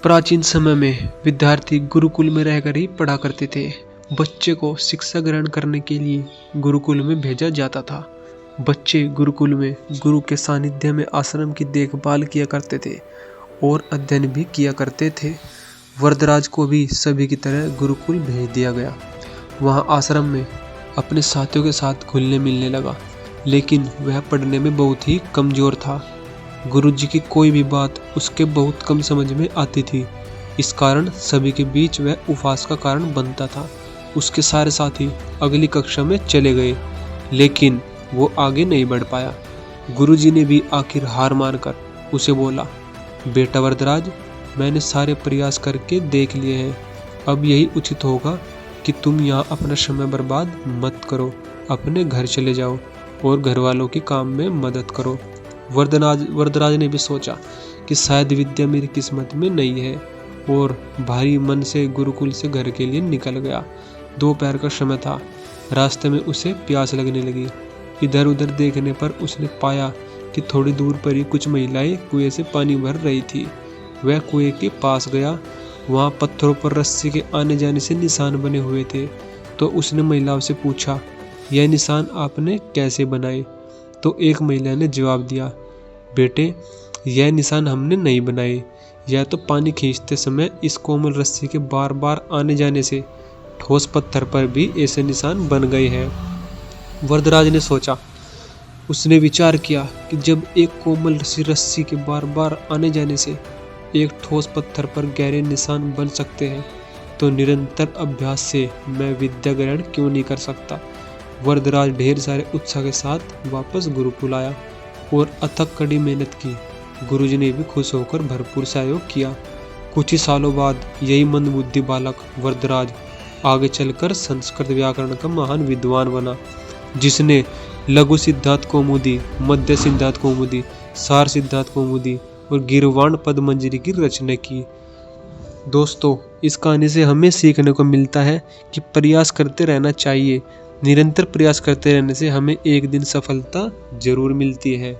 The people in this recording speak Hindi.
प्राचीन समय में विद्यार्थी गुरुकुल में रहकर ही पढ़ा करते थे। बच्चे को शिक्षा ग्रहण करने के लिए गुरुकुल में भेजा जाता था। बच्चे गुरुकुल में गुरु के सानिध्य में आश्रम की देखभाल किया करते थे और अध्ययन भी किया करते थे। वरदराज को भी सभी की तरह गुरुकुल भेज दिया गया। वहाँ आश्रम में अपने साथियों के साथ घुलने मिलने लगा, लेकिन वह पढ़ने में बहुत ही कमजोर था। गुरुजी की कोई भी बात उसके बहुत कम समझ में आती थी। इस कारण सभी के बीच वह उपहास का कारण बनता था। उसके सारे साथी अगली कक्षा में चले गए, लेकिन वो आगे नहीं बढ़ पाया। गुरुजी ने भी आखिर हार मानकर उसे बोला, बेटा वरदराज, मैंने सारे प्रयास करके देख लिए हैं। अब यही उचित होगा कि तुम यहाँ अपना समय बर्बाद मत करो। अपने घर चले जाओ और घर वालों के काम में मदद करो। वरदराज ने भी सोचा कि शायद विद्या मेरी किस्मत में नहीं है, और भारी मन से गुरुकुल से घर के लिए निकल गया। दोपहर का समय था। रास्ते में उसे प्यास लगने लगी। इधर उधर देखने पर उसने पाया कि थोड़ी दूर पर ही कुछ महिलाएं कुएं से पानी भर रही थी। वह कुएं के पास गया। वहां पत्थरों पर रस्सी के आने जाने से निशान बने हुए थे। तो उसने महिलाओं से पूछा, यह निशान आपने कैसे बनाए? तो एक महिला ने जवाब दिया, बेटे, यह निशान हमने नहीं बनाए। यह तो पानी खींचते समय इस कोमल रस्सी के बार बार आने जाने से ठोस पत्थर पर भी ऐसे निशान बन गए हैं। वरदराज ने सोचा। उसने विचार किया कि जब एक कोमल सी रस्सी के बार बार आने जाने से एक ठोस पत्थर पर गहरे निशान बन सकते हैं, तो निरंतर अभ्यास से मैं विद्या ग्रहण क्यों नहीं कर सकता। वरदराज ढेर सारे उत्साह के साथ वापस गुरुकुल आया और अथक कड़ी मेहनत की। गुरुजी ने भी खुश होकर भरपूर सहयोग किया। कुछ ही सालों बाद यही मंदबुद्धि बालक वरदराज आगे चलकर संस्कृत व्याकरण का महान विद्वान बना, जिसने लघु सिद्धांत कौमुदी, मध्य सिद्धांत कौमुदी, सार सिद्धांत कौमुदी और गीर्वाण पदमंजरी की रचना की। दोस्तों, इस कहानी से हमें सीखने को मिलता है कि प्रयास करते रहना चाहिए। निरंतर प्रयास करते रहने से हमें एक दिन सफलता जरूर मिलती है।